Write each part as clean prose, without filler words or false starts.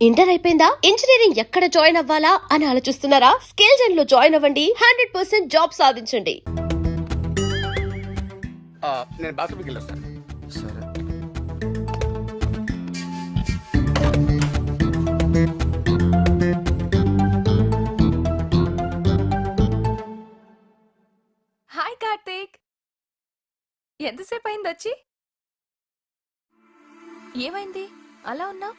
Inter అయిపోయిందా? Engineering ఎక్కడ join అవ్వాలా అని ఆలోచిస్తున్నారా? స్కిల్ జెన్ లో జాయిన్ అవ్వండి. 100% జాబ్ సాధించండి. నేను బాత్రూమ్కి వెళ్ళొస్తాను. సరే. హాయ్ కార్తీక్, ఎంతసేపు అయింది వచ్చి? ఏమైంది అలా ఉన్నా?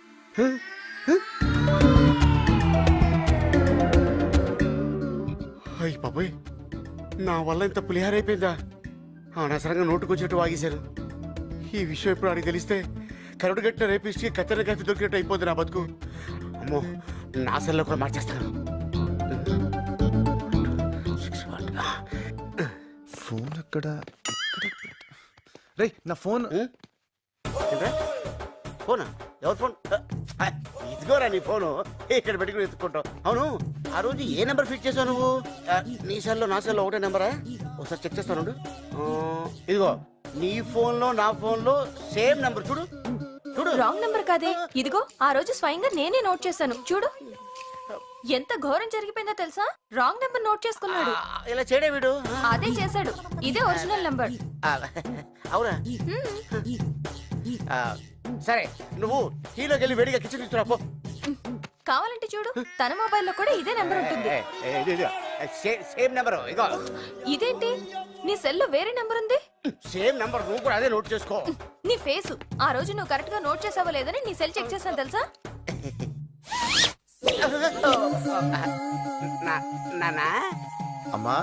అయ్యి బాబోయ్, నా వల్ల ఇంత పులిహార అయిపోయిందా? అనవసరంగా నోటుకొచ్చేట్టు వాగేశాను. ఈ విషయం ఎప్పుడు అడిగి తెలిస్తే కరుడు గట్టిన రేపిస్తే కత్తెర కత్తి దొరికినట్టు అయిపోద్ది నా బతుకు. అమ్మో, నా సెల్లో కూడా మార్చేస్తాను. ఫోన్ ఎక్కడ? రే నా ఫోన్. ఫోనా? ఎవరు ఫోన్? ఇదిగోరా నీ ఫోను. ఇక్కడ పెట్టుకుని ఎత్తుకుంటావు. అవును, ఆ రోజు ఏ నెంబర్ ఫిట్ చేసావు నువ్వు? నీ సెల్లో నా సెల్లో ఒకటే నెంబరా? ఒకసారి చెక్ చేస్తాను. ఇదిగో నీ ఫోన్ లో నా ఫోన్ లో సేమ్ నెంబర్. చూడు చూడు. రాంగ్ నెంబర్ కాదే, ఇదిగో ఆ రోజు స్వయంగా నేనే నోట్ చేశాను. చూడు ఎంత ఘోరం జరిగిపోయిందో తెలుసా? రాంగ్ నెంబర్ నోట్ చేసుకున్నాడు. ఇలా చేయడే వీడు. అదే చేశాడు. ఇదే ఒరిజినల్ నెంబర్. అవునా? సరే, నువ్వు హీలోకి వెళ్ళి వేడిగా కిచెన్ తీసుకురా పో. కావాలంటే చూడు, తన మొబైల్లో కూడా ఇదే నెంబర్ ఉంటుంది. Same number. ఇగో ఇదేంటి, నీ సెల్లో వేరే నెంబర్ ఉంది? సేమ్ నెంబర్, నువ్వు కూడా అదే నోట్ చేసుకో. నీ ఫేసు ఆ రోజు నువ్వు కరెక్ట్ గా నోట్ చేసావో లేదని నీ సెల్ చెక్ చేశాను తెలుసా? నానా అమ్మా,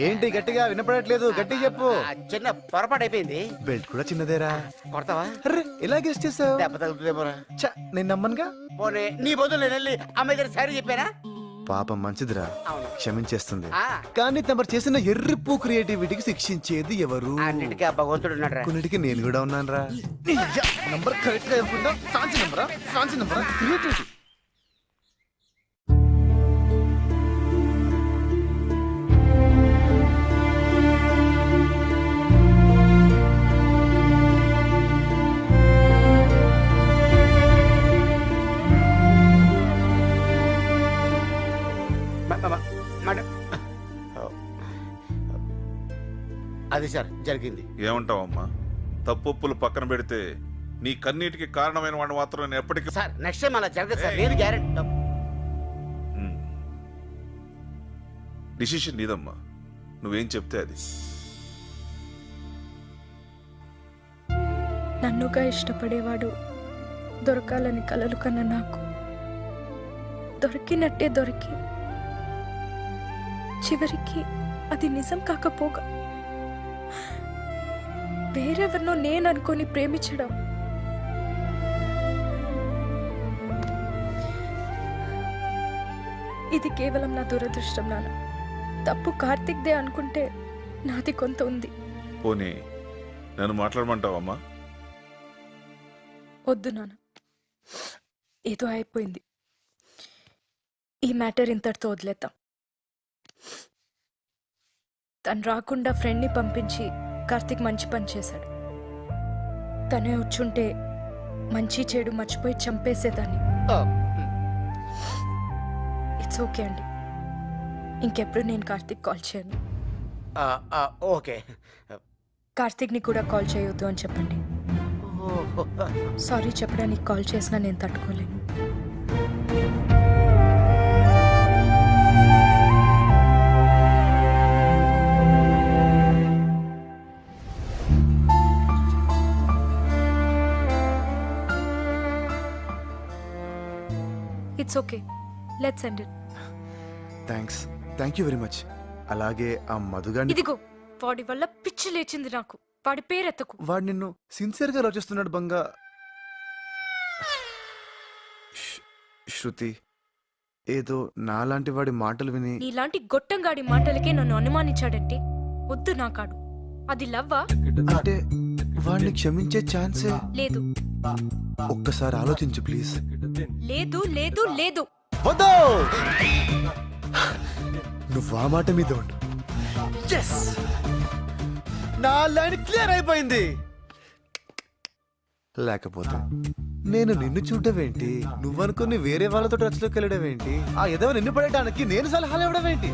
ఏంటి గట్టిగా వినపడట్లేదు? గట్టి చెప్పు. చిన్న పొరపాటు అయిపోయింది. బెల్ట్ కూడా చిన్నదేరా. కొడతావా? అరే ఎలా గెస్ట్ చేసావు? దెబ్బ తగులుతుందేమోరా. నేను నమ్మనుగా. పోనీ నీ బదులు నేను వెళ్ళి అమ్మాయి దగ్గర సారీ చెప్పానా? పాపం మంచిదిరా, అవును. క్షమించేస్తుంది. ఆ. కానీ తమరు చేసిన ఎర్రిప్పు క్రియేటివిటీకి శిక్షించేది ఎవరు? అన్నిటికీ ఆ భగవంతుడు ఉన్నాడు. కొన్నిటికి నేను కూడా ఉన్నాను రా. నంబర్ కరెక్ట్ గా అనుకుంటా. ఫ్రాన్సీ నంబరా? ఫ్రాన్సీ నంబరా? క్రియేటివిటీ. అది సార్ జరిగింది. ఏమంటావమ్మా? తప్పులు పక్కన పెడితే నీ కన్నీటికి కారణమైన వాడిని మాత్రం నేను ఎప్పటికీ. సార్ నెక్స్ట్ టైం అలా జరగదు సార్, నేను గ్యారెంటీ. డిసిషన్ నీదమ్మా, నువ్వేం చెప్తే అది. నన్నుగా ఇష్టపడేవాడు దొరకాలని కలలు కన్నా నాకు దొరికినట్టే దొరికి చివరికి అది నిజం కాకపోగా వేరెవరినో నేను అనుకొని ప్రేమించడం ఇది కేవలం నా దురదృష్టం. నాన్న, తప్పు కార్తిక్దే అనుకుంటే నాది కొంత ఉంది. పోనీ నన్ను మాట్లాడమంటావమ్మా? వద్దు నాన్న, ఏదో అయిపోయింది. ఈ మ్యాటర్ ఇంతటితో వదిలేద్దాం. తను రాకుండా ఫ్రెండ్ని పంపించి కార్తిక్ మంచి పని చేశాడు. తనే వచ్చుంటే మంచి చెడు మర్చిపోయి చంపేసేదాన్ని. ఇట్స్ ఓకే అండి, ఇంకెప్పుడు నేను కార్తిక్ కాల్ చేయను. ఓకే. కార్తిక్ని కూడా కాల్ చేయొద్దు అని చెప్పండి. సారీ చెప్పడానికి కాల్ చేసినా నేను తట్టుకోలేను. It's okay, let's end it. Thank you very much. అలాగే ఆ మధుగాని. ఇదిగో వాడి వల్ల పిచ్చి లేచింది నాకు. వాడి పేరెత్తకు. వాడు నిన్ను సిన్సియర్ గా లవ్ చేస్తున్నాడు బంగా. శృతి, ఏదో నాలాంటి వాడి మాటలు విని. నీలాంటి గొట్టంగాడి మాటలకే నన్ను అనుమానించాడంటే వద్దు నాకాడు. అది లవ్వా? అంటే వాడిని క్షమించే ఛాన్సే లేదు. ఒక్కసారి ఆలోచించు ప్లీజ్. లేదు లేదు లేదు. వద్దు, నువ్వు ఆ మాట మీద ఉండు. ఎస్, నా లైన్ క్లియర్ అయిపోయింది. లేకపోతే నేను నిన్ను చూడడం ఏంటి, నువ్వనుకుని వేరే వాళ్ళతో టచ్ లోకి వెళ్ళడం ఏంటి, ఆ ఎదవ నిన్ను పడేయడానికి నేను సలహాలు ఇవ్వడం ఏంటి?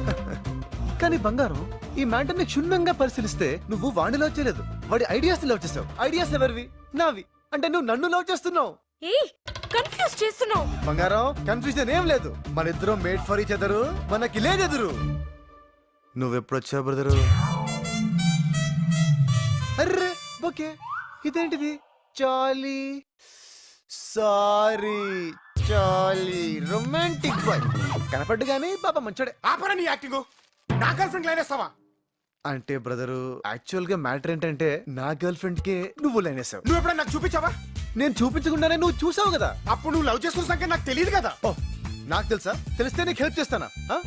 కానీ బంగారం, ఈ మ్యాటర్ని క్షుణ్ణంగా పరిశీలిస్తే నువ్వు వాడిని లవ్ చేయలేదు, వాడి ఐడియాస్ లవ్ చేసావు. ఐడియాస్ ఎవరివి? నావి. అంటే నువ్వు నన్ను లవ్ చేస్తున్నావు. ఏయ్ కన్ఫ్యూజ్ చేస్తున్నావు. బంగారం, కన్ఫ్యూజన్ ఏం లేదు. మన ఇద్దరం మేడ్ ఫర్ ఈచ్ అదరు, మనకి లేదెదురు. నువ్వెప్పుడొచ్చావు బ్రదరు? అర్రే ఓకే, ఇదేంటిది? చాలీ సారీ చాలీ రొమాంటిక్ బాయ్. కనపడ్డు గానీ పాప మంచోడే. ఆపరా నీ యాక్టింగ్. నా గర్ల్ ఫ్రెండ్ లైనేస్తావా? అంటే బ్రదరు, యాక్చువల్ గా మ్యాటర్ ఏంటంటే నా గర్ల్ ఫ్రెండ్ కే నువ్వు లైనేసావు. నువ్వు ఎప్పుడైనా నాకు చూపించావా? నేను చూపించకుండానే నువ్వు చూసావు కదా. అప్పుడు నువ్వు లవ్ చేస్తున్న సంగతి నాకు తెలియదు కదా. ఓ, నాకు తెలుసా? తెలిస్తే నీకు హెల్ప్ చేస్తానా? ఆ?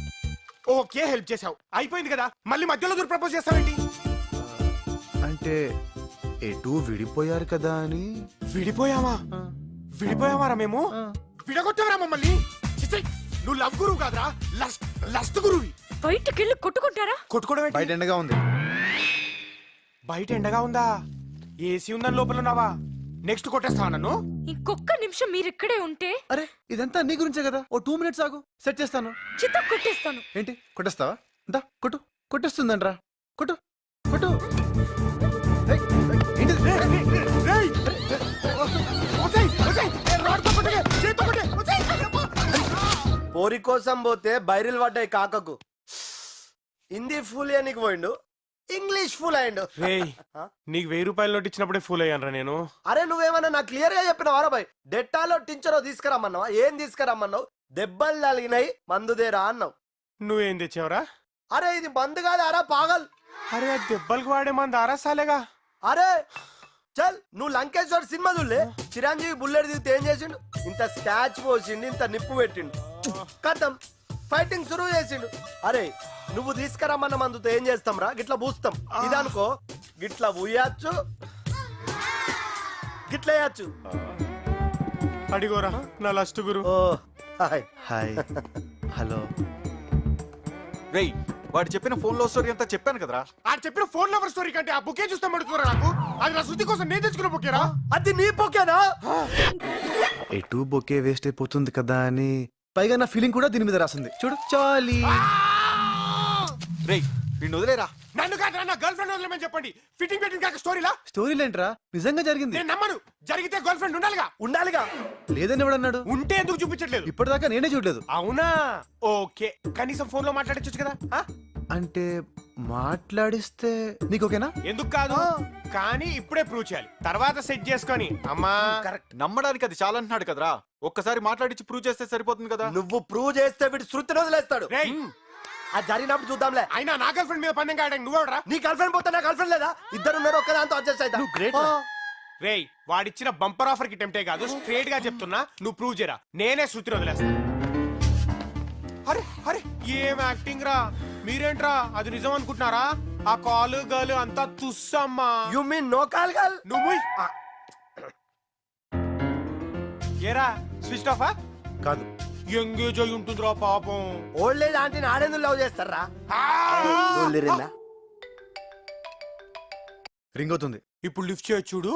ఓకే, హెల్ప్ చేసావు, అయిపోయింది కదా. మళ్ళీ మధ్యలో దూరం ప్రపోజ్ చేస్తావేంటి? అంటే ఎటు విడిపోయారు కదా అని. విడిపోయావా? విడిపోయావారా మేము? విడగొట్టావరా మమ్మల్ని? చిచ్చీ, నువ్వు లవ్ గురువు కాదురా, లస్ట్ గురువి. బయటకెళ్ళి కొట్టుకుంటారా? కొట్టుకోవడం ఏంటి? బయట ఎండగా ఉంది. బయట ఎండగా ఉందా? ఏసీ ఉందని లోపల ఉన్నావా? నెక్స్ట్ కొట్టేస్తావా నన్ను? ఇంకొక్క నిమిషం మీరు ఇక్కడే ఉంటే అరే ఇదంతా నీ గురించే కదా. ఓ 2 minutes ఆగు, సెట్ చేస్తాను. చిత్త కొట్టేస్తాను. ఏంటి కొట్టేస్తావా? దా కొట్టు. కొట్టేస్తుందంట్రా. కొట్టు కొట్టు. ఏయ్, ఏంటిది? రేయ్! ఒసేయ్, ఒసేయ్, రాడ్తో కొట్టకే, చేత్తో కొట్టే, ఒసేయ్! పోరి కోసం పోతే బైరిల్ పడ్డాయి కాకకు. హిందీ ఫుల్ నీకు పోయిండు, ఇంగ్లీష్ ఫుల్ అయిండు. రేయ్, నీకు 1000 రూపాయలు నోట్ ఇచ్చినప్పుడే ఫుల్ అయ్యానరా నేను. అరే నువ్వేమన్నా నాకు క్లియర్ గా చెప్పిన వారా బాయ్? డెట్టాలో టించరో తీసుకురమ్మన్నావా? ఏం తీసుకురమ్మన్నావు? దెబ్బలు తగిలినాయి మందుదేరా అన్నావు. నువ్వేం తెచ్చావురా? అరే ఇది మందు కాదు అరా పాగల్. అరే ఆ దెబ్బలకు వాడే మంది ఆరసాలేగా. అరే చల్, నువ్వు లంకేశ్వర్ సినిమా చూడలే? చిరంజీవి బుల్లెట్ దిగితే ఏం చేసిండు? ఇంత స్కాచ్ పోసిండు, ఇంత నిప్పు పెట్టిండు, కథం ఫైటింగ్ సురువు చేసిండు. అరే నువ్వు తీసుకురమ్మన్న మందుతో ఏం చేస్తాం రా? గిట్లా పూస్తాం. ఇదనుకో గిట్లా పూయచ్చు, గిట్లా వేయచ్చు. అడిగోరా నా లస్ట్ గురు. ఓ హాయ్. హాయ్. హలో. రేయ్, వాడు చెప్పిన ఫోన్ లో స్టోరీ అంతా చెప్పాను కదరా. ఆ చెప్పిన ఫోన్ నెంబర్ స్టోరీ కంటే ఆ బుకే చూస్తే మడుతురా నాకు. అది నా శృతి కోసం నేను తెచ్చుకున్న బుకేరా. అది నీ పొకేనా? ఎటు బొకే వేస్ట్ అయిపోతుంది కదా అని. పైగా నా ఫీలింగ్ కూడా దీని మీద రాసింది చూడు. చాలీ. రేయ్, వీడిని వదిలేరా. నన్ను కాదు నా గర్ల్ ఫ్రెండ్ వదిలేమని చెప్పండి. ఫిట్టింగ్ పెట్టింగ్ కాక స్టోరీలా? స్టోరీలేంట్రా, నిజంగా జరిగింది. నేను నమ్మను. జరిగితే గర్ల్ ఫ్రెండ్ ఉండాలిగా. ఉండాలిగా. లేదని ఎవడన్నాడు? ఉంటే ఎందుకు చూపించట్లేదు? ఇప్పటిదాకా నేనే చూడలేదు. అవునా? ఓకే, కనీసం ఫోన్ లో మాట్లాడచ్చు కదా. ఆ? అంటే మాట్లాడిస్తే నీకు ఓకేనా? ఎందుకు కాదు, కానీ ఇప్పుడే ప్రూవ్ చేయాలి. తర్వాత సెట్ చేసుకొని అమ్మా. కరెక్ట్. నమ్మడానికి అది చాలా అంటున్నాడు కదరా. ఒక్కసారి మాట్లాడించి ప్రూవ్ చేస్తే సరిపోతుంది కదా. నువ్వు ప్రూవ్ చేస్తే వీడు శృతిని వదిలేస్తాడు. రేయ్, అది జరిగినప్పుడు చూద్దాంలే. అయినా నా గర్ల్ ఫ్రెండ్ మీద పందెం కాయడానికి నువ్వెవడరా? నీ గర్ల్ ఫ్రెండ్ పోతే నా గర్ల్ ఫ్రెండ్ లేదా? ఇద్దరు ఉన్నారు, ఒక్కదాంతో అడ్జస్ట్ అవుతా. great రా. రేయ్, వాడిచ్చిన బంపర్ ఆఫర్ కి టెంప్టే కాదు, స్ట్రేట్ గా చెప్తున్నా. నువ్వు ప్రూవ్ చేయరా, నేనే శృతిని వదిలేస్తా. అరే అరే ఏం యాక్టింగ్ రా. మీరేంట్రా అది నిజం అనుకుంటున్నారా? ఆ కాలు గర్ల్ అంతా తుస్సమ్మా. You mean no call girl? నువ్వు ఏరా స్విచ్ ఆఫా? కాదు. ఎంగేజ్ అయి ఉంటుందిరా పాపం. ఓల్డ్ ఏజ్ ఆంటీని ఆడేందుకు లవ్ చేస్తారా? రింగ్ అవుతుంది. ఇప్పుడు లిఫ్ట్ చేయొచ్చు చూడు.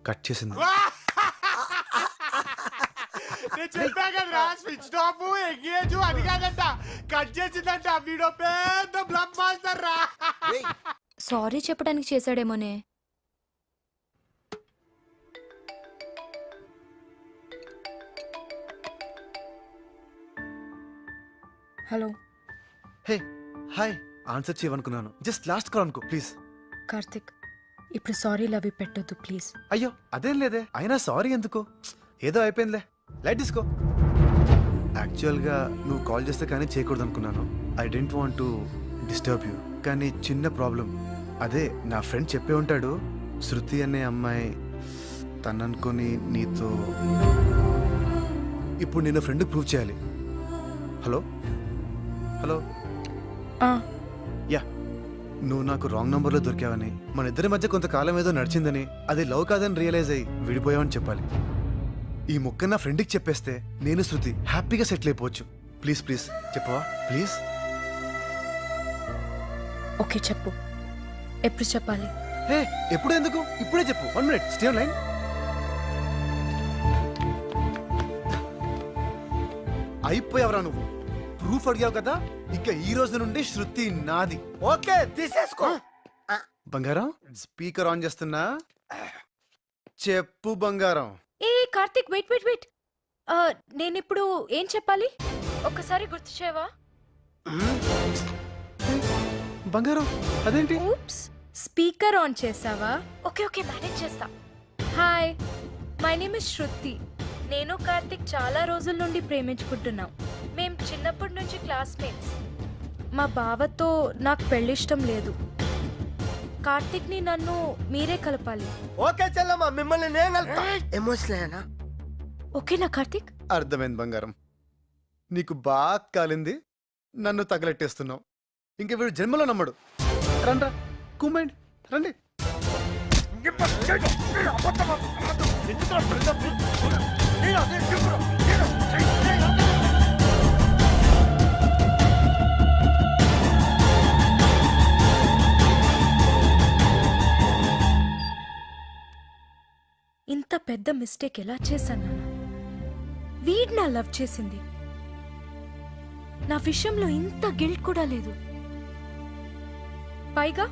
కట్ చేసింది. నేను చెప్పా కదరా, స్విచ్ ఆఫ్ ఎంగేజ్ అది కాదంట, కట్ చేసిందంట. వీడో పెద్ద బ్లఫ్ మాస్టర్ రా. సారీ చెప్పడానికి చేశాడేమోనే. Hello hey hi. ఆన్సర్ చేయమనుకున్నాను. జస్ట్ లాస్ట్ కాల్ అనుకో ప్లీజ్. కార్తిక్, ఇప్పుడు సారీ లవ్ పెట్టొద్దు ప్లీజ్. అయ్యో అదేం లేదే. అయినా సారీ ఎందుకు? ఏదో అయిపోయిందిలే. లైట్ తీసుకో. యాక్చువల్గా నువ్వు కాల్ చేస్తే కానీ చేయకూడదు అనుకున్నాను. I don't want to disturb you. కానీ చిన్న ప్రాబ్లం. అదే నా ఫ్రెండ్ చెప్పే ఉంటాడు, శృతి అనే అమ్మాయి తననుకొని నీతో. ఇప్పుడు నేను ఫ్రెండ్ ప్రూవ్ చేయాలి. Hello hello. యా, నువ్వు నాకు రాంగ్ నంబర్లో దొరికావని, మన ఇద్దరి మధ్య కొంతకాలం ఏదో నడిచిందని, అది లవ్ కాదని రియలైజ్ అయ్యి విడిపోయావని చెప్పాలి. ఈ ముక్క నా ఫ్రెండ్కి చెప్పేస్తే నేను శృతి హ్యాపీగా సెటిల్ అయిపోవచ్చు. ప్లీజ్ ప్లీజ్ చెప్పవా ప్లీజ్. ఓకే చెప్పు, ఎప్పుడు చెప్పాలి? హే ఎప్పుడు ఎందుకు, ఇప్పుడే చెప్పు. 1 minute, స్టే ఆన్ లైన్. అయిపోయావరా నువ్వు, ప్రూఫ్ అడిగావు కదా, ఇక ఈ రోజు నుండి శృతి నాది. ఓకే తీసేసుకో. బంగారం స్పీకర్ ఆన్ చేస్తున్నా, చెప్పు బంగారం. ఏ కార్తిక్, వెయిట్ వెయిట్ వెయిట్, నేను ఇప్పుడు ఏం చెప్పాలి ఒక్కసారి గుర్తు చేయవా? బంగారం అదేంటి? ఊప్స్, స్పీకర్ ఆన్ చేసావా? ఓకే ఓకే, మేనేజ్ చేస్తా. హాయ్, మై నేమ్ ఇస్ శృతి. నేను కార్తిక్ చాలా రోజుల నుండి ప్రేమించుకుంటున్నాం. మేం చిన్నప్పటి నుంచి క్లాస్మేట్స్. మా బావతో నాకు పెళ్ళిష్టం లేదు. కార్తిక్ని నన్ను మీరే కలపాలి. ఓకే చెల్లమ్మ, మిమ్మల్ని నేను కలుపుతా. ఎమోషనల్ ఓకేనా కార్తిక్? అర్థమైంది బంగారం, నీకు బాగా కాలింది, నన్ను తగలెట్టేస్తున్నావు. ఇంక వీడు జన్మలో నమ్మడు. రండ్రా కుమ్మండి, రండి. ఇంత పెద్ద మిస్టేక్ ఎలా చేశాను నాన్న? వీడ్ నా లవ్ చేసింది, నా విషయంలో ఇంత గిల్ట్ కూడా లేదు. పైగా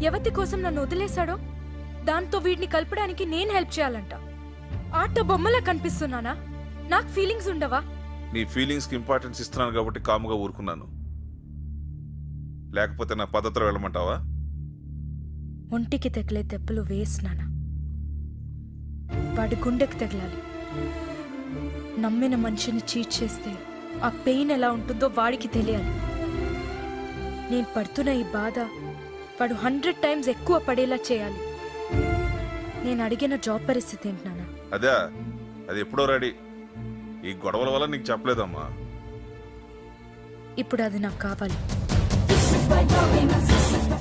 ఎవరి కోసం నన్ను వదిలేశాడో దాంతో వీడిని కలపడానికి నేను హెల్ప్ చేయాలంట. ఆట బొమ్మలా కనిపిస్తున్నానా? నాకు ఫీలింగ్స్ ఉండవా? నీ ఫీలింగ్స్ కి ఇంపార్టెన్స్ ఇస్తున్నాను కాబట్టి కాముగా ఊరుకున్నాను. లేకపోతే నా పద్ధతిలో వెళ్ళమంటావా? ఒంటికి తగిలే దెబ్బలు వేసినానా, వాడి గుండెకి తగలాలి. నమ్మిన మనిషిని చీట్ చేస్తే ఆ పెయిన్ ఎలా ఉంటుందో వాడికి తెలియాలి. నేను పడుతున్న ఈ బాధ వాడు 100 times ఎక్కువ పడేలా చేయాలి. నేను అడిగిన జాబ్ పరిస్థితి ఏంటి నాన్న? అదే, అది ఎప్పుడో రెడీ. ఈ గొడవల వల్ల నీకు చెప్పలేదమ్మా. ఇప్పుడు అది నాకు కావాలి.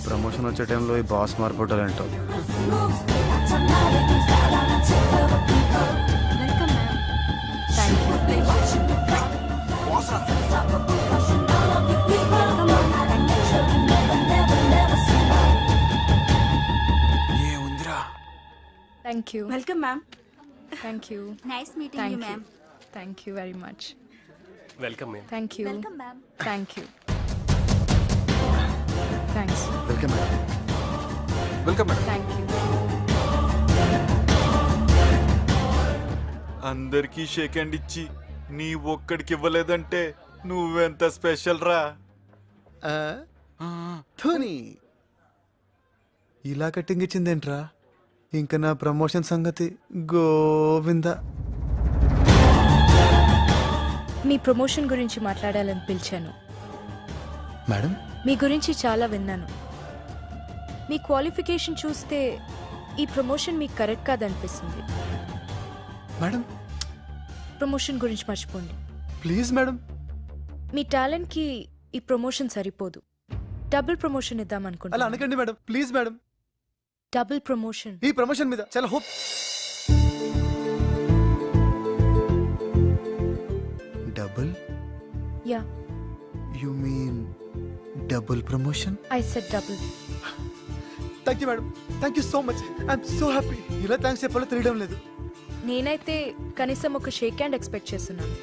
ప్రమోషన్ వచ్చే టైంలో ఈ బాస్ మార్పుటాలంటావు. Thank you. Welcome ma'am. Thank you. Nice meeting thank you you. Ma'am. Thank you very much. Welcome ma'am. Thank you. Welcome ma'am. Thank you. Thanks. Welcome madam. Welcome madam. Thank you. అందరికీ shake hand ఇచ్చి నీ ఒక్కడికి ఇవ్వలేదంటే నువ్వెంత special రా. ధోని ఇలా cutting ఇచ్చిందేంట్రా? ఇంకా నా promotion సంగతి గోవింద. మీ ప్రమోషన్ గురించి మాట్లాడాలని పిలిచాను. మేడం మీ గురించి చాలా విన్నాను. మీ క్వాలిఫికేషన్ చూస్తే ఈ ప్రమోషన్ మీకు కరెక్ట్ కాదనిపిస్తుంది. మేడం ప్రమోషన్ గురించి మర్చిపోండి. Please madam. మీ టాలెంట్కి ఈ ప్రమోషన్ సరిపోదు. డబుల్ ప్రమోషన్ ఇద్దాం అలా అనుకుంటున్నాను. అనకండి madam, please madam. Double promotion. ఈ ప్రమోషన్ మీద చాలా hope. Double? Yeah, you mean double promotion? I said double. Thank you madam, thank you so much. I'm so happy. ఇలా థ్యాంక్స్ చెప్పాలో తెలియడం లేదు. నేనైతే కనీసం ఒక షేక్ హ్యాండ్ ఎక్స్పెక్ట్ చేస్తున్నాను.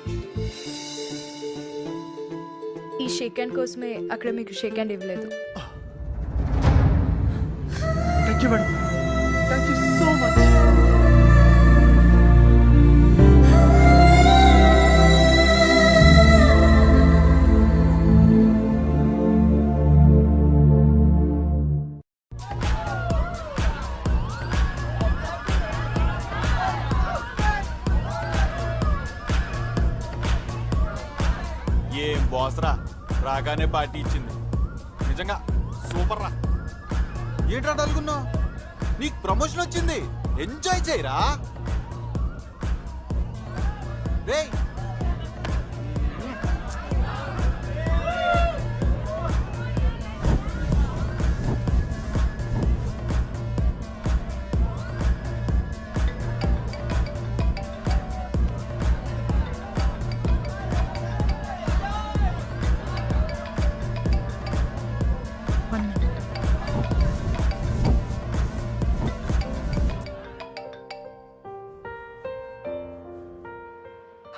ఈ షేక్ హ్యాండ్ కోసమే అక్కడ మీకు షేక్ హ్యాండ్ ఇవ్వలేదు. Thank you madam, thank you so much. ఏం బాస్ రా, రాగానే పార్టీ ఇచ్చింది. నిజంగా సూపర్ రా. ఏంట్రా డల్గున్నావు? నీకు ప్రమోషన్ వచ్చింది, ఎంజాయ్ చేయరా. రేయ్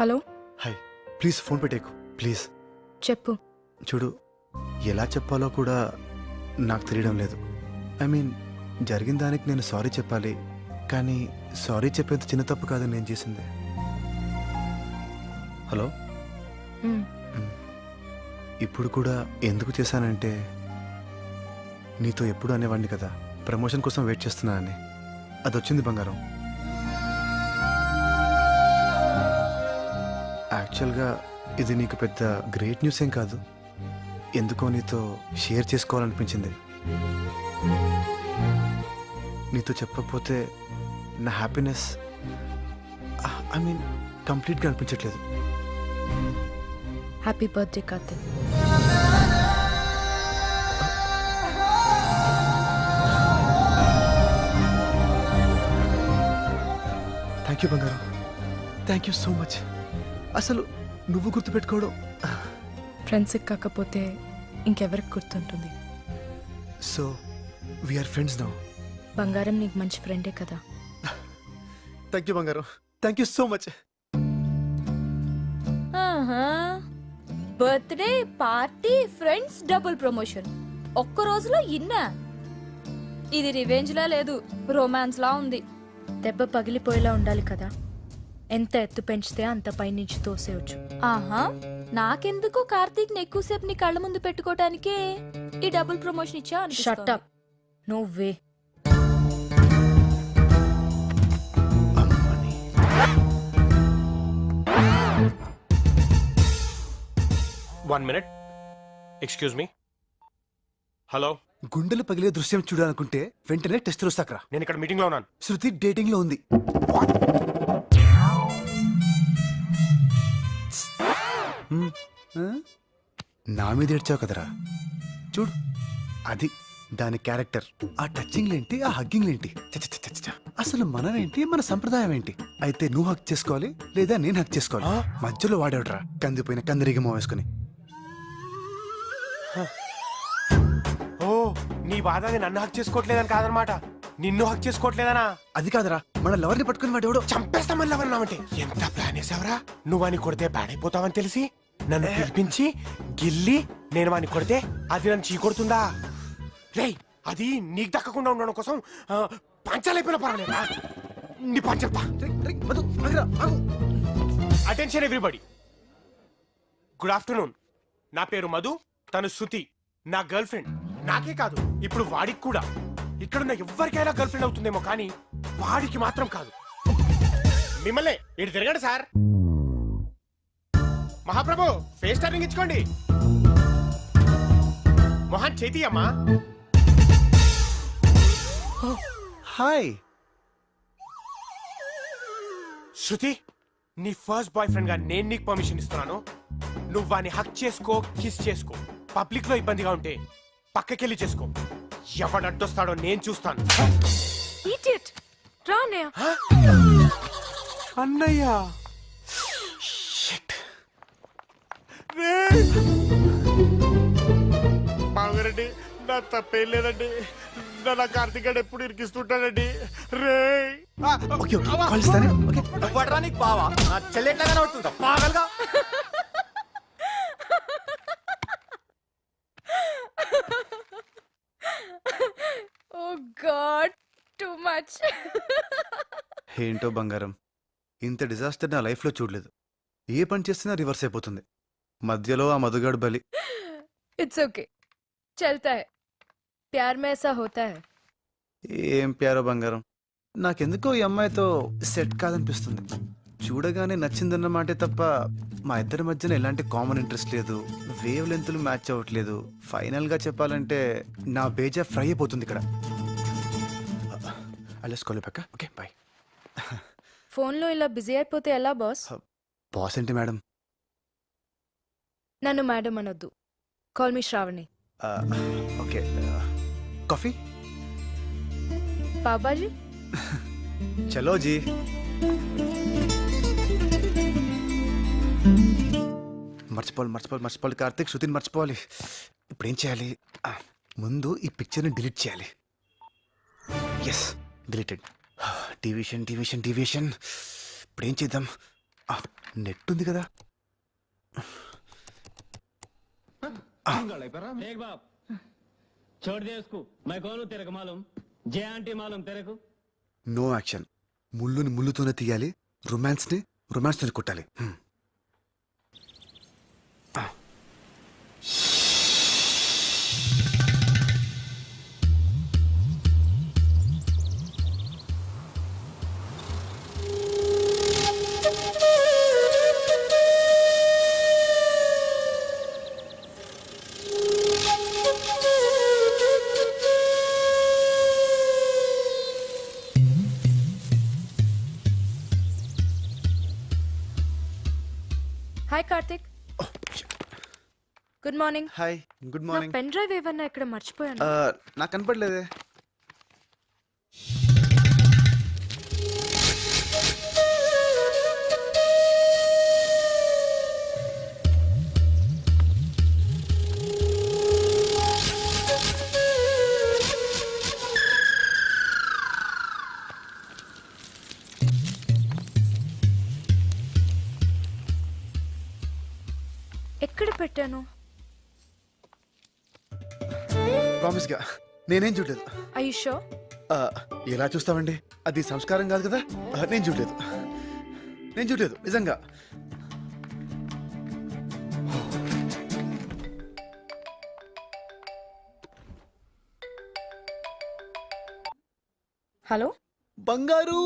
హలో హాయ్ ప్లీజ్ ఫోన్ పెట్టేకు ప్లీజ్. చెప్పు. చూడు ఎలా చెప్పాలో కూడా నాకు తెలియడం లేదు. ఐ మీన్ జరిగిన దానికి నేను సారీ చెప్పాలి, కానీ సారీ చెప్పేది చిన్న తప్పు కాదని నేను చేసింది. హలో మ్, ఇప్పుడు కూడా ఎందుకు చేశానంటే నీతో ఎప్పుడు అనేవాడిని కదా ప్రమోషన్ కోసం వెయిట్ చేస్తున్నా అని. అది వచ్చింది బంగారం. యాక్చువల్గా ఇది నీకు పెద్ద గ్రేట్ న్యూస్ ఏం కాదు, ఎందుకో నీతో షేర్ చేసుకోవాలనిపించింది. నీతో చెప్పకపోతే నా హ్యాపీనెస్ ఐ మీన్ కంప్లీట్గా అనిపించట్లేదు. Happy birthday Karthik. Thank you బంగారం, థ్యాంక్ యూ సో మచ్. అసలు నువ్వు గుర్తుపెట్టుకోవడం. ఫ్రెండ్స్కి కాకపోతే ఇంకెవరికి గుర్తుంటుంది? So we are friends now. బంగారం నీకు మంచి ఫ్రెండే కదా. థ్యాంక్ యూ బంగారం, thank you so much. Birthday party friends double promotion ఒక్క రోజులో ఇన్నా. ఇది రివెంజ్ లా లేదు, రొమాన్స్ లా ఉంది. దెబ్బ పగిలిపోయేలా ఉండాలి కదా. ఎంత ఎత్తు పెంచితే అంత పైనుంచి తోసేయచ్చు. ఆహా, నాకెందుకో కార్తీక్ ని ఎక్కువసేపు నీ కళ్ళ ముందు పెట్టుకోవటానికే ఈ డబుల్ ప్రమోషన్ ఇచ్చా షట్ అనిపిస్తోంది. అప్. No way. అమ్మని. One minute, excuse me. Hello, గుండెలు పగిలే దృశ్యం చూడాలనుకుంటే వెంటనే టెస్ట్ వస్తాకరా. నేను ఇక్కడ మీటింగ్ లో ఉన్నాను. శృతి డేటింగ్ లో ఉంది. నా మీద ఏడ్చావు కదరా, చూడు అది దాని క్యారెక్టర్. ఆ టచింగ్ ఏంటి, ఆ హగ్గింగ్ ఏంటి, అసలు మనం ఏంటి, మన సంప్రదాయం ఏంటి? అయితే నువ్వు హక్ చేసుకోవాలి లేదా నేను హక్ చేసుకోవాలి. మధ్యలో వాడేవడరా కందిపోయిన కందిరిగమో వేసుకుని. ఓ, నీ బాధ అది నన్ను హక్ చేసుకోవట్లేదని కాదనమాట, నిన్ను హక్ చేసుకోవట్లేదనా? అది కాదరా, మన లవర్ని పట్టుకుని వాడేవాడు. చంపేస్తామని లవన్నామంటే ఎంత ప్లాన్ వేసావరా? నువ్వు అని కొడితే పాడైపోతావని తెలిసి నన్ను పిలిపించి గిల్లి నేను వాని కొడితే అది నన్ను చీకొడుతుందా? రేయ్, అది నీకు దక్కకుండా ఉండడం కోసం పంచాలైపోయిన పర్వాలేదా? నీ పంచప్ప. Attention everybody, good afternoon. నా పేరు మధు, తను శృతి, నా గర్ల్ ఫ్రెండ్. నాకే కాదు, ఇప్పుడు వాడికి కూడా. ఇక్కడున్న ఎవరికైనా గర్ల్ ఫ్రెండ్ అవుతుందేమో కానీ వాడికి మాత్రం కాదు. మిమ్మల్ని ఇటు తిరగండి సార్. మహాప్రభు, ఫేస్ టర్నింగ్ ఇచ్చుకోండి. మొహన్ చేతి అమ్మా. హాయ్ శృతి, నీ ఫస్ట్ బాయ్ ఫ్రెండ్ గా నేను నీకు పర్మిషన్ ఇస్తున్నాను. నువ్వు వాని హక్ చేసుకో, కిస్ చేసుకో. పబ్లిక్ లో ఇబ్బందిగా ఉంటే పక్కకెళ్ళి చేసుకో. ఎవడు అడ్డొస్తాడో నేను చూస్తాను. Idiot. రా అన్నయ్య. అన్నయ్య, బావగారండి, నా తప్పేం లేదండి. నా కార్తీక్ గారు ఎప్పుడు ఇరికిస్తుంటాడండి. రే ఓకే ఓకే కాల్ ఇస్తానే. ఓకే వడ్రా నీకు బావా నా చెల్లి ఎట్లా కనబడుతుందా పాగల్గా? Oh God, too much. ఏంటో బంగారం, ఇంత డిజాస్టర్ నా లైఫ్లో చూడలేదు. ఏ పని చేసినా రివర్స్ అయిపోతుంది. మధ్యలో ఆ మధుగాడు బలి. It's okay. चलता है. प्यार में ऐसा होता है. ఏం ప్యారో బంగారం, నాకెందుకో ఈ అమ్మాయితో సెట్ కాదనిపిస్తుంది. చూడగానే నచ్చిందన్న మాటే తప్ప మా ఇద్దరి మధ్యన ఎలాంటి కామన్ ఇంట్రెస్ట్ లేదు, వేవ్ లెంత్లు మ్యాచ్ అవ్వట్లేదు. ఫైనల్గా చెప్పాలంటే నా బేజా ఫ్రై అయిపోతుంది ఇక్కడ. అలెస్కోలేపక్క. Okay bye. ఫోన్లో ఇలా బిజీ అయిపోతే ఎలా బాస్? బాస్ ఏంటి మేడం? నన్ను మేడం అనొద్దు. Call me Shravani. Okay coffee. బాబాజీ. చలో జీ. మర్చిపోవాలి కార్తీక్, శృతిని మర్చిపోవాలి. ఇప్పుడు ఏం చేయాలి? ముందు ఈ పిక్చర్ని డిలీట్ చేయాలి. Yes, deleted. డివిషన్. ఇప్పుడు ఏం చేద్దాం? నెట్ ఉంది కదా. देख बाप छोड़ दे उसको मैं कौन हूँ तेरे को मालूम जय आंटी मालूम तेरे को నో యాక్షన్. ముళ్ళుని ముళ్ళుతోనే తీయాలి, రొమాన్స్ని రొమాన్స్తోనే కొట్టాలి. Hi Karthik. Good morning. Hi, good నా మార్నింగ్. పెన్ డ్రైవ్ ఏమన్నా ఇక్కడ మర్చిపోయాను. నాకు కనపడలేదే. ఎక్కడ పెట్టాను? ప్రామిస్ గా నేనేం చూడలేదు. I you sure? ఎలా చూస్తామండి, అది సంస్కారం కాదు కదా. నేను చూడలేదు, నేను చూడలేదు నిజంగా. హలో బంగారు,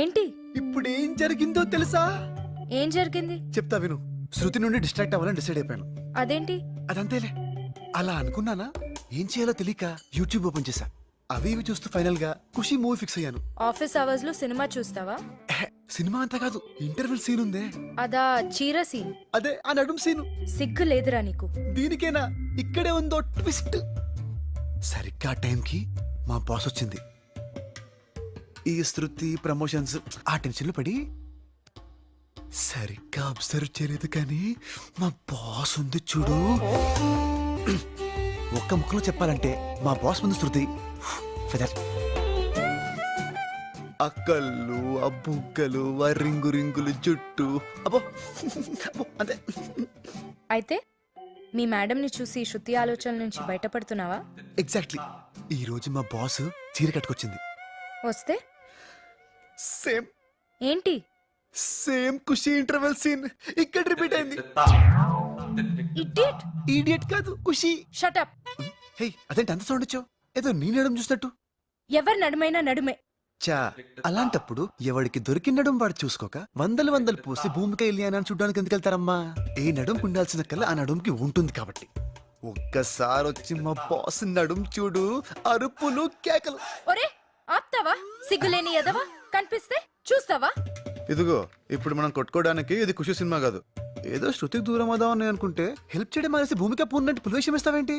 ఏంటి? ఇప్పుడు ఏం జరిగిందో తెలుసా? ఏం జరిగింది? చెప్తా విను. శృతి నుండి డిస్ట్రాక్ట్ అవ్వాలని డిసైడ్ అయిపోయాను. అదేంటి? అదంతేలే. అలా అనుకున్నానా, ఏం చేయాలో తెలియక యూట్యూబ్ ఓపెన్ చేశా. అవి ఇవి చూస్తూ ఫైనల్ గా ఖుషి మూవీ ఫిక్స్ అయ్యాను. ఆఫీస్ అవర్స్ లో సినిమా చూస్తావా? సినిమా అంతా కాదు, ఇంటర్వెల్ సీన్ ఉందే, అదా చీర సీన్? అదే ఆ నడుం సీను. సిగ్గు లేదురా నీకు? దీనికేనా? ఇక్కడే ఉందో ట్విస్ట్. సరిగ్గా ఆ టైంకి మా బాస్ వచ్చింది. ఈ శృతి ప్రమోషన్స్ ఆ టెన్షన్లో పడి సరిగ్గా అబ్జర్వ్ చేయలేదు, కానీ మా బాస్ ఉంది చూడు. ఒక్క ముక్కలో చెప్పాలంటే మా బాస్ ముందు శృతి ఫెదర్. అక్కళ్ళు, ఆ బుగ్గలు, ఆ రింగు రింగులు జుట్టు, అబ్బో అబ్బో అంతే. అయితే మీ మేడంని చూసి శృతి ఆలోచనల నుంచి బయటపడుతున్నావా? ఎగ్జాక్ట్లీ. ఈ రోజు మా బాస్ చీర కట్టుకొచ్చింది. వస్తే సేమ్ ఏంటి? సేమ్ ఖుషి ఇంటర్వెల్ సీన్ ఇక్కడ రిపీట్ అయింది. ఇడియట్. ఈడియట్ కాదు, ఖుషి. Shut up. హే, అదేంటి అంత సౌండ్ వచ్చావు? ఏదో నీ నడుం చూసినట్టు. ఎవరి నడుమైనా నడుమే. చా, అలాంటప్పుడు ఎవడికి దొరికిన నడుం వాడు చూసుకోక వందలు వందలు పోసి భూమికి వెళ్ళి అని చూడడానికి ఎందుకు వెళ్తారమ్మా? ఏ నడుం ఉండాల్సిన కల్లా ఆ నడుంకి ఉంటుంది కాబట్టి. ఒక్కసారి వచ్చి మా బాస్ నడుం చూడు, అరుపులు కేకలు. ఒరే ఆప్తావా? సిగ్గులేని ఎదవా, కనిపిస్తే చూస్తావా? ఇదిగో, ఇప్పుడు మనం కొట్టుకోవడానికి ఇది ఖుషి సినిమా కాదు. ఏదో శృతికి దూరం అవుదామని అనుకుంటే హెల్ప్ చేయడం మానేసి భూమిక పూర్ణంటే పులివేషం ఇస్తావేంటి?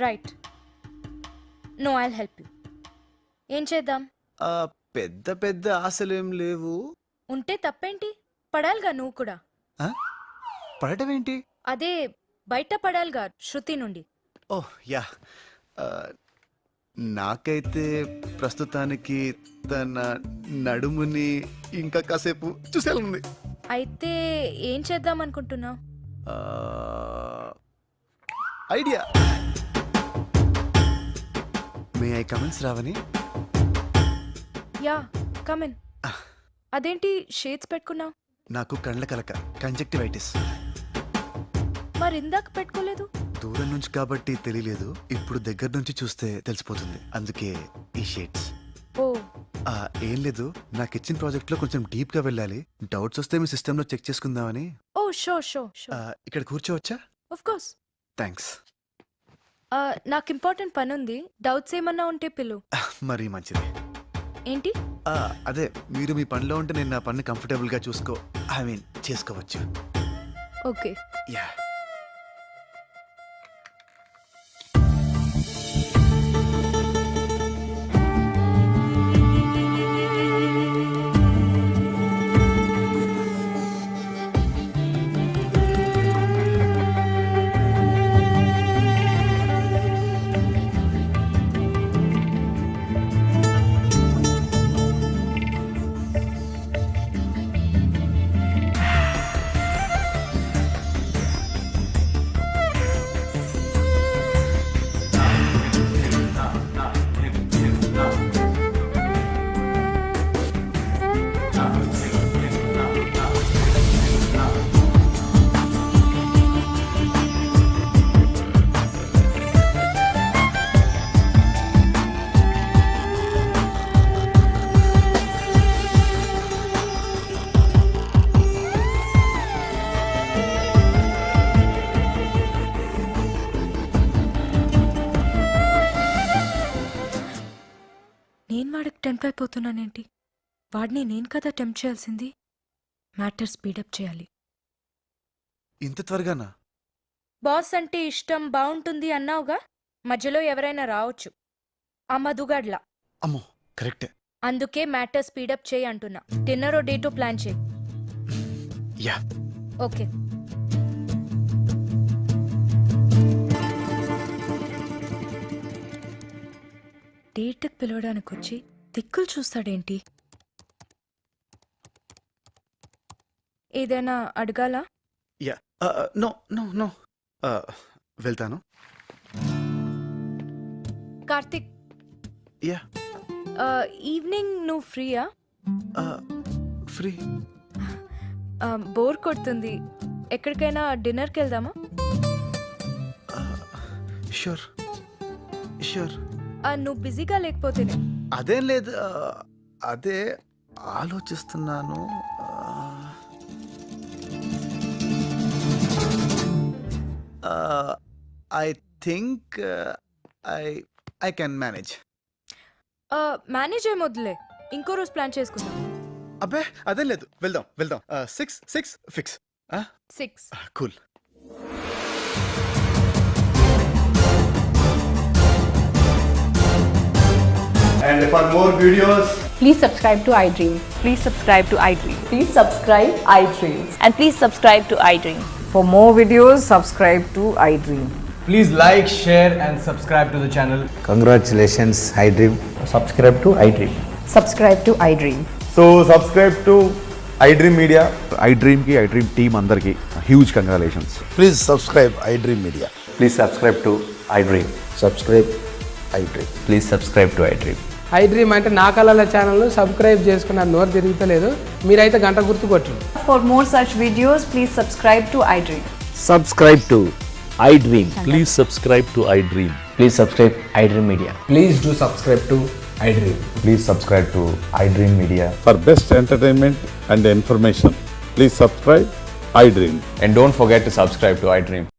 Right. No, I'll help you. ఏం చేద్దాం? పెద్ద పెద్ద ఆశలేం లేవు. ఉంటే తప్పేంటి? పడాలిగా నువ్వు కూడా. ఆ? పడటం ఏంటి? అదే బయట పడాలిగా శృతి నుండి. ఓహ్ యా. నాకైతే ప్రస్తుతానికి తన నడుముని ఇంకా కాసేపు చూసేయాలనుంది. అయితే ఏం చేద్దాం అనుకుంటున్నావు? ఐడియా. మే ఐ కమెంట్స్ రావని? Yeah, come in. అదేంటి షేడ్స్ పెట్టుకున్నావు? నాకు కండ్ల కలక, కంజక్టివైటిస్. మరి ఇందాక పెట్టుకోలేదు? దూరం నుంచి కాబట్టి తెలియలేదు, ఇప్పుడు దగ్గర నుంచి చూస్తే తెలిసిపోతుంది, అందుకే ఈ షేడ్స్. ఓ, ఏం లేదు, నాకు ఇచ్చిన ప్రాజెక్ట్ లో కొంచెం డీప్ గా వెళ్ళాలి. డౌట్స్ వస్తే మీ సిస్టమ్ లో చెక్ చేసుకుందామని. Oh sure sure sure. ఇక్కడ కూర్చోవచ్చా? Of course. థ్యాంక్స్. నాకు ఇంపార్టెంట్ పని ఉంది. డౌట్స్ ఏమన్నా ఉంటే పిలు. మరీ మంచిది. ఏంటి? అదే, మీరు మీ పనిలో ఉంటే నేను నా పని కంఫర్టబుల్ గా చేసుకోవచ్చు. ఓకే. యా. టెంప్ట్ అయిపోతున్నానేంటి? వాడిని నేను కదా టెంప్ట్ చేయాల్సింది. మ్యాటర్ స్పీడప్ చేయాలి. ఇంత త్వరగానా? బాస్ అంటే ఇష్టం, బాగుంటుంది అన్నావుగా, మధ్యలో ఎవరైనా రావచ్చు. ఆ మధుగాడ్లా. అమ్మో కరెక్టే. అందుకే మ్యాటర్ స్పీడప్ చేయి అంటున్నా. డిన్నర్ డేటు ప్లాన్ చేయి. యా. ఓకే. డేట్కి పిలవడానికి వచ్చి దిక్కులు చూస్తాడేంటి? ఏదైనా అడగాలా? యా. No no no. వెళ్తాను. కార్తిక్, యా. ఈవినింగ్ నువ్వు ఫ్రీయా? ఫ్రీ. బోర్ కొడుతుంది. ఎక్కడికైనా డిన్నర్కి వెళ్దామా? Sure sure. నువ్వు బిజీగా లేకపోతేనే. అదేం లేదు. అదే ఆలోచిస్తున్నాను. I think I can manage. Manage ఏమొద్దులే, ఇంకో రోజు ప్లాన్ చేసుకుందాం. అబ్బే అదేం లేదు, వెళ్దాం వెళ్దాం. 6 fix. 6. Cool. And for more videos, Please subscribe to iDream. Please subscribe to iDream. Please subscribe iDream. And please subscribe to iDream. For more videos, subscribe to iDream. please like, share, and subscribe to the channel. Congratulations, iDream. Subscribe to iDream. Subscribe to iDream. So subscribe to iDream Media. iDream ki iDream team andarki huge congratulations. Please subscribe iDream Media. Please subscribe to iDream. Subscribe iDream. Please subscribe to iDream. iDream అంటే నా కళల channel subscribe చేసుకున్న నోరు తిరుగుతలేదు. మీరైతే గంట గుర్తు కొట్టండి. For more such videos, please subscribe to iDream. Subscribe to iDream. Please subscribe to iDream. Please subscribe iDream Media. Please do subscribe to iDream. Please subscribe to iDream Media. For best entertainment and information, please subscribe iDream. And don't forget to subscribe to iDream.